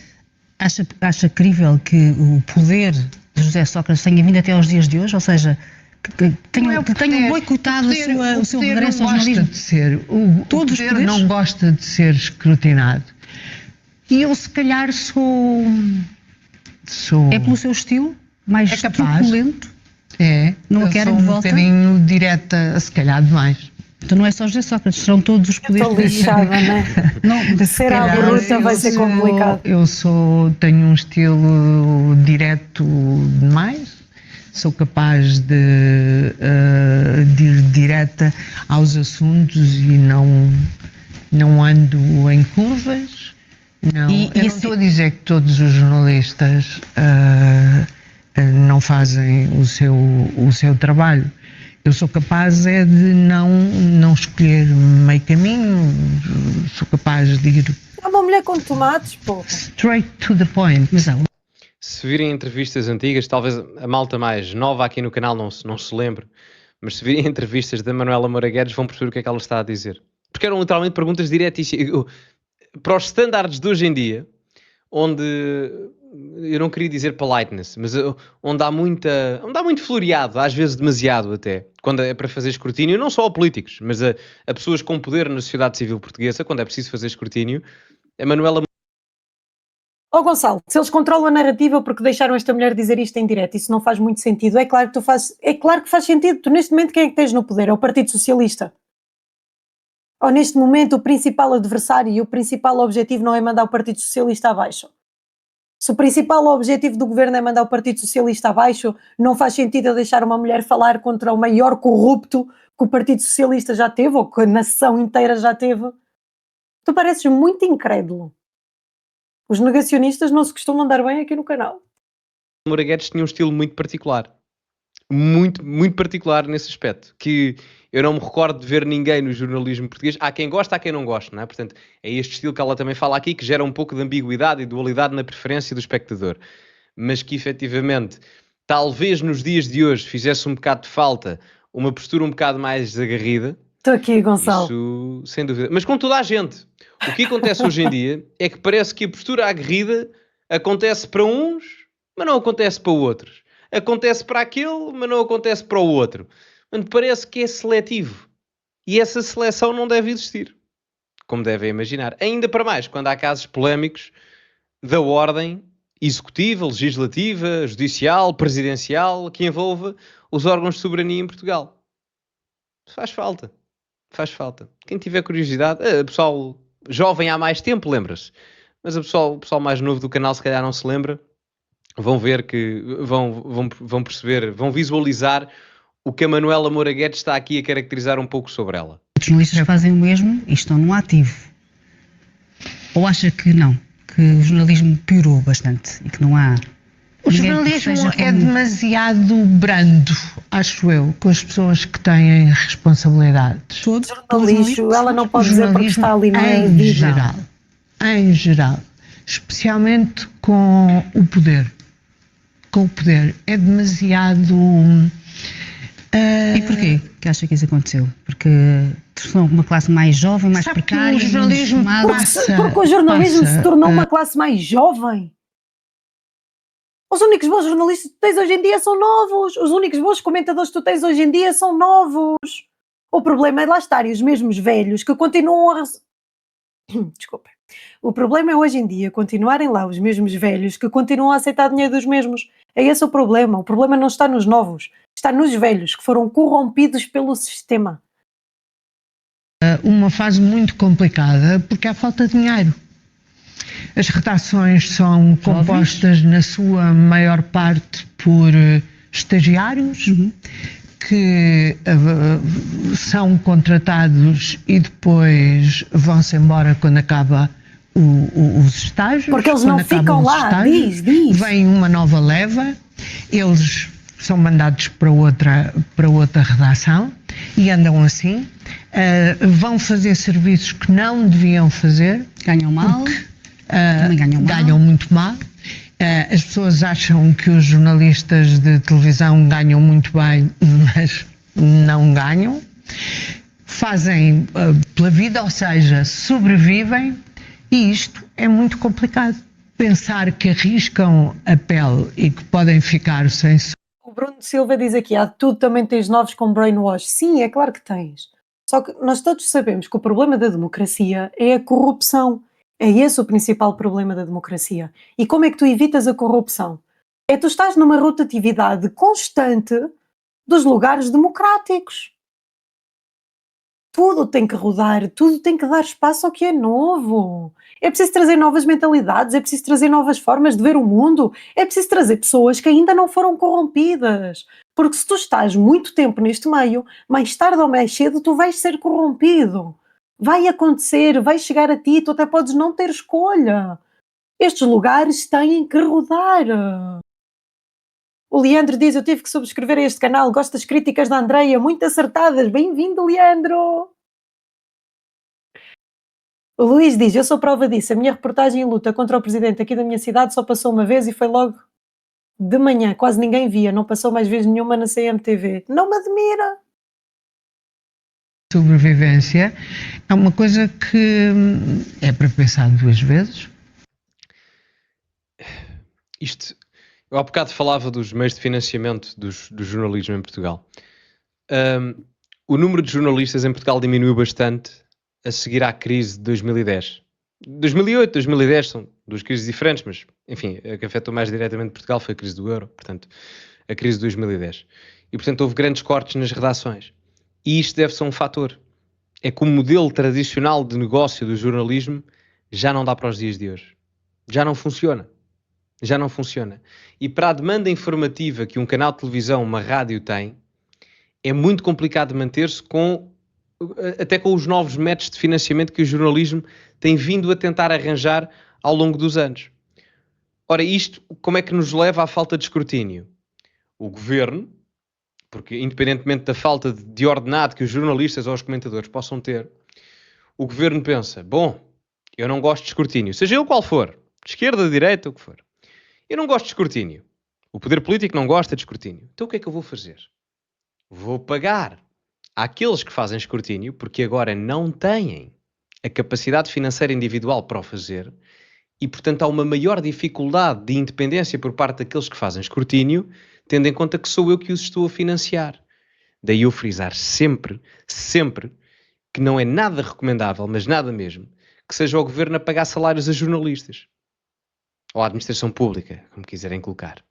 Speaker 3: acha crível que o poder de José Sócrates tenha vindo até aos dias de hoje? Ou seja, que tenham boicotado o seu regresso ao jornalismo?
Speaker 4: Todos os poderes não gosta de ser escrutinado. E eu, se calhar, sou...
Speaker 3: É pelo seu estilo? Mais truculento?
Speaker 4: Não
Speaker 3: quero
Speaker 4: de volta? Um bocadinho direta, se calhar demais.
Speaker 3: Então não é só José Sócrates, serão todos os poderes.
Speaker 1: Estou lixada, não é? Ser à bruta vai ser complicado.
Speaker 4: Eu tenho um estilo direto demais, sou capaz de ir direta aos assuntos e não ando em curvas. Não, eu não estou a dizer que todos os jornalistas não fazem o seu trabalho. Eu sou capaz de não escolher meio caminho, sou capaz de ir...
Speaker 1: É uma mulher com tomates, pô.
Speaker 4: Straight to the point.
Speaker 2: Se virem entrevistas antigas, talvez a malta mais nova aqui no canal não se lembre, mas se virem entrevistas da Manuela Moura Guedes vão perceber o que é que ela está a dizer. Porque eram literalmente perguntas diretíssimas. Para os standards de hoje em dia, onde... eu não queria dizer politeness, mas onde há muito floreado, às vezes demasiado até, quando é para fazer escrutínio, não só a políticos, mas a pessoas com poder na sociedade civil portuguesa, quando é preciso fazer escrutínio, a Manuela...
Speaker 1: Gonçalo, se eles controlam a narrativa porque deixaram esta mulher dizer isto em direto, isso não faz muito sentido. É claro que faz sentido. Tu, neste momento, quem é que tens no poder? É o Partido Socialista. Ou neste momento o principal adversário e o principal objetivo não é mandar o Partido Socialista abaixo? Se o principal objetivo do governo é mandar o Partido Socialista abaixo, não faz sentido eu deixar uma mulher falar contra o maior corrupto que o Partido Socialista já teve, ou que a nação inteira já teve. Tu pareces muito incrédulo. Os negacionistas não se costumam dar bem aqui no canal.
Speaker 2: Moura Guedes tinha um estilo muito particular. Muito, muito particular nesse aspecto. Que eu não me recordo de ver ninguém no jornalismo português. Há quem gosta, há quem não gosta, não é? Portanto, é este estilo que ela também fala aqui, que gera um pouco de ambiguidade e dualidade na preferência do espectador. Mas que, efetivamente, talvez nos dias de hoje fizesse um bocado de falta uma postura um bocado mais agarrida.
Speaker 1: Estou aqui, Gonçalo.
Speaker 2: Isso, sem dúvida. Mas com toda a gente. O que acontece hoje em dia é que parece que a postura aguerrida acontece para uns, mas não acontece para outros. Acontece para aquele, mas não acontece para o outro. Portanto, parece que é seletivo. E essa seleção não deve existir. Como devem imaginar. Ainda para mais, quando há casos polémicos da ordem executiva, legislativa, judicial, presidencial, que envolva os órgãos de soberania em Portugal. Faz falta. Faz falta. Quem tiver curiosidade, pessoal jovem há mais tempo, lembra-se. Mas o pessoal mais novo do canal se calhar não se lembra. Vão ver que, vão perceber, vão visualizar o que a Manuela Moura Guedes está aqui a caracterizar um pouco sobre ela.
Speaker 3: Os jornalistas fazem o mesmo e estão no ativo. Ou acha que não? Que o jornalismo piorou bastante e que não há...
Speaker 4: O jornalismo é demasiado brando, acho eu, com as pessoas que têm responsabilidades.
Speaker 3: Todos,
Speaker 1: Lixo, ela não pode dizer porque está ali no
Speaker 4: em geral, especialmente com o poder. Com o poder. É demasiado...
Speaker 3: E porquê que acha que isso aconteceu? Porque são uma classe mais jovem, mais precária,
Speaker 4: o jornalismo
Speaker 1: porque o jornalismo se tornou uma classe mais jovem. Os únicos bons jornalistas que tu tens hoje em dia são novos. Os únicos bons comentadores que tu tens hoje em dia são novos. O problema é lá estarem os mesmos velhos que continuam a... Desculpa. O problema é hoje em dia continuarem lá os mesmos velhos que continuam a aceitar dinheiro dos mesmos. É esse o problema. O problema não está nos novos. Está nos velhos que foram corrompidos pelo sistema.
Speaker 4: Uma fase muito complicada porque há falta de dinheiro. As redações são compostas na sua maior parte por estagiários que são contratados e depois vão-se embora quando acaba os estágios.
Speaker 1: Porque eles não ficam lá, diz.
Speaker 4: Vem uma nova leva, eles são mandados para outra redação e andam assim. Vão fazer serviços que não deviam fazer.
Speaker 3: Ganham mal. Também
Speaker 4: ganham muito mal. As pessoas acham que os jornalistas de televisão ganham muito bem, mas não ganham. Fazem pela vida, ou seja, sobrevivem, e isto é muito complicado. Pensar que arriscam a pele e que podem ficar sem...
Speaker 1: O Bruno Silva diz aqui, tu também tens novos com brainwash. Sim, é claro que tens. Só que nós todos sabemos que o problema da democracia é a corrupção. É esse o principal problema da democracia. E como é que tu evitas a corrupção? É tu estás numa rotatividade constante dos lugares democráticos. Tudo tem que rodar, tudo tem que dar espaço ao que é novo. É preciso trazer novas mentalidades, é preciso trazer novas formas de ver o mundo, é preciso trazer pessoas que ainda não foram corrompidas. Porque se tu estás muito tempo neste meio, mais tarde ou mais cedo tu vais ser corrompido. Vai acontecer, vai chegar a ti, tu até podes não ter escolha. Estes lugares têm que rodar. O Leandro diz, eu tive que subscrever a este canal, gosto das críticas da Andreia, muito acertadas. Bem-vindo, Leandro! O Luís diz, eu sou prova disso, a minha reportagem em luta contra o presidente aqui da minha cidade só passou uma vez e foi logo de manhã, quase ninguém via, não passou mais vez nenhuma na CMTV. Não me admira!
Speaker 4: Sobrevivência é uma coisa que é para pensar duas vezes.
Speaker 2: Eu há bocado falava dos meios de financiamento do jornalismo em Portugal. O número de jornalistas em Portugal diminuiu bastante a seguir à crise de 2010. 2008, 2010 são duas crises diferentes, mas enfim, a que afetou mais diretamente Portugal foi a crise do euro, portanto, a crise de 2010. E portanto houve grandes cortes nas redações. E isto deve ser um fator. É que o modelo tradicional de negócio do jornalismo já não dá para os dias de hoje. Já não funciona. Já não funciona. E para a demanda informativa que um canal de televisão, uma rádio tem, é muito complicado manter-se até com os novos métodos de financiamento que o jornalismo tem vindo a tentar arranjar ao longo dos anos. Ora, isto como é que nos leva à falta de escrutínio? O governo, porque independentemente da falta de ordenado que os jornalistas ou os comentadores possam ter, o governo pensa, bom, eu não gosto de escrutínio, seja ele qual for, de esquerda, de direita, o que for. Eu não gosto de escrutínio. O poder político não gosta de escrutínio. Então o que é que eu vou fazer? Vou pagar àqueles que fazem escrutínio, porque agora não têm a capacidade financeira individual para o fazer, e portanto há uma maior dificuldade de independência por parte daqueles que fazem escrutínio, tendo em conta que sou eu que os estou a financiar. Daí eu frisar sempre, sempre, que não é nada recomendável, mas nada mesmo, que seja o governo a pagar salários a jornalistas. Ou a administração pública, como quiserem colocar.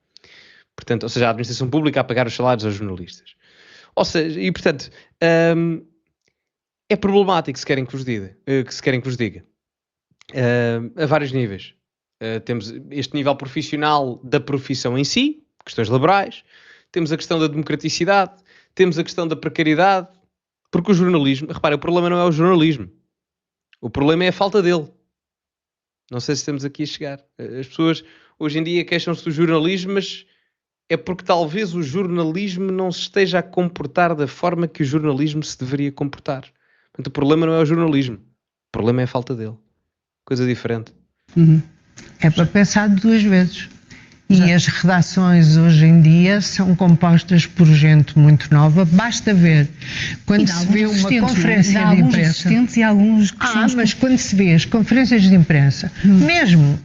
Speaker 2: Portanto, ou seja, a administração pública a pagar os salários aos jornalistas. Ou seja, e portanto, é problemático se querem que vos diga. A vários níveis. Temos este nível profissional da profissão em si, questões laborais, temos a questão da democraticidade, temos a questão da precariedade, porque o jornalismo, reparem, o problema não é o jornalismo, o problema é a falta dele. Não sei se estamos aqui a chegar. As pessoas hoje em dia queixam-se do jornalismo, mas é porque talvez o jornalismo não se esteja a comportar da forma que o jornalismo se deveria comportar. Portanto, o problema não é o jornalismo, o problema é a falta dele. Coisa diferente.
Speaker 4: É para pensar duas vezes. E as redações hoje em dia são compostas por gente muito nova. Basta ver quando se vê uma conferência de imprensa.
Speaker 3: E alguns
Speaker 4: Mas quando se vê as conferências de imprensa, mesmo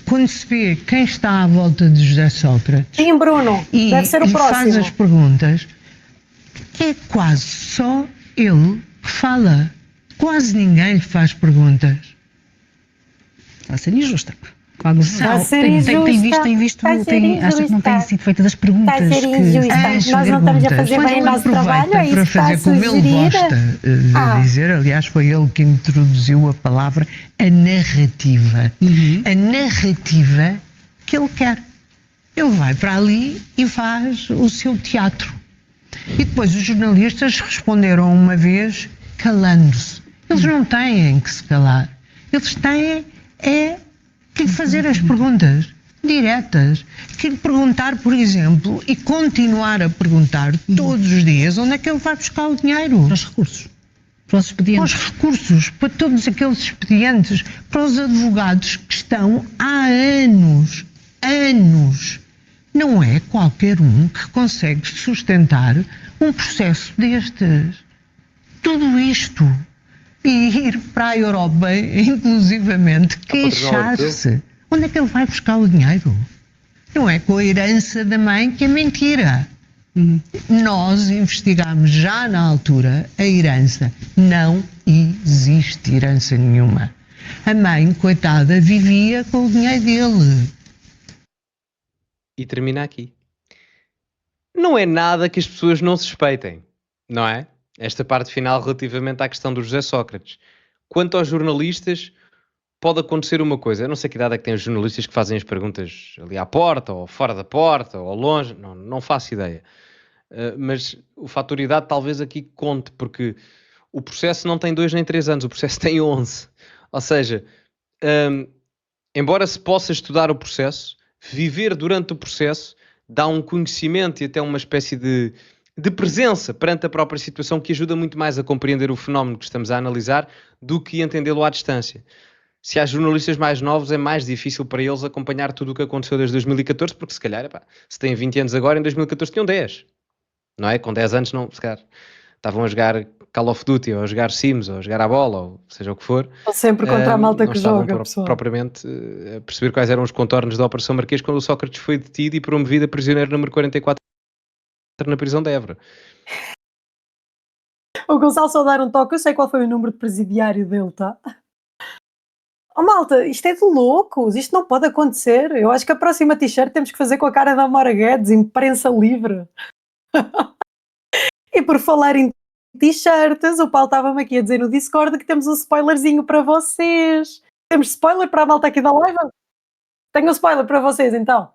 Speaker 4: quando se vê quem está à volta de José Sócrates.
Speaker 1: Sim, Bruno, deve ser o próximo.
Speaker 4: Faz as perguntas, é quase só ele que fala. Quase ninguém lhe faz perguntas.
Speaker 3: Está a ser injusta. Acha que não têm sido feitas as perguntas.
Speaker 1: Está a ser injusta. Nós não estamos a fazer bem o nosso trabalho, é isso que está a
Speaker 4: como ele gosta de dizer, aliás, foi ele que introduziu a palavra a narrativa. A narrativa que ele quer. Ele vai para ali e faz o seu teatro. E depois os jornalistas responderam uma vez calando-se. Eles não têm que se calar. Eles têm que lhe fazer as perguntas diretas. Que lhe perguntar, por exemplo, e continuar a perguntar todos os dias onde é que ele vai buscar o dinheiro.
Speaker 3: Para os recursos. Para os expedientes.
Speaker 4: Para os recursos, para todos aqueles expedientes, para os advogados que estão há anos. Não é qualquer um que consegue sustentar um processo destes. Tudo isto. E ir para a Europa, inclusivamente, queixar-se. Onde é que ele vai buscar o dinheiro? Não é com a herança da mãe, que é mentira. Nós investigámos já na altura a herança. Não existe herança nenhuma. A mãe, coitada, vivia com o dinheiro dele.
Speaker 2: E termina aqui. Não é nada que as pessoas não suspeitem, não é? Esta parte final relativamente à questão do José Sócrates. Quanto aos jornalistas, pode acontecer uma coisa. Eu não sei que idade é que tem os jornalistas que fazem as perguntas ali à porta, ou fora da porta, ou longe. Não faço ideia. Mas o fator idade talvez aqui conte, porque o processo não tem 2 nem 3 anos, o processo tem 11. Ou seja, embora se possa estudar o processo, viver durante o processo dá um conhecimento e até uma espécie de presença perante a própria situação que ajuda muito mais a compreender o fenómeno que estamos a analisar do que entendê-lo à distância. Se há jornalistas mais novos é mais difícil para eles acompanhar tudo o que aconteceu desde 2014, porque se calhar, se têm 20 anos agora, em 2014 tinham 10. Não é? Com 10 anos não, se calhar estavam a jogar Call of Duty, ou a jogar Sims, ou a jogar à bola, ou seja o que for.
Speaker 1: Ou sempre contra a malta que joga, pessoal.
Speaker 2: Propriamente a perceber quais eram os contornos da Operação Marquês quando o Sócrates foi detido e promovido a prisioneiro número 44 na prisão de Évora.
Speaker 1: O Gonçalo só dar um toque, eu sei qual foi o número de presidiário dele, tá? Oh malta, isto é de loucos, isto não pode acontecer. Eu acho que a próxima t-shirt temos que fazer com a cara da Amora Guedes, imprensa livre. E por falar em t-shirts, o Paulo estava-me aqui a dizer no Discord que temos um spoilerzinho para vocês. Temos spoiler para a malta aqui da live? Tenho um spoiler para vocês então.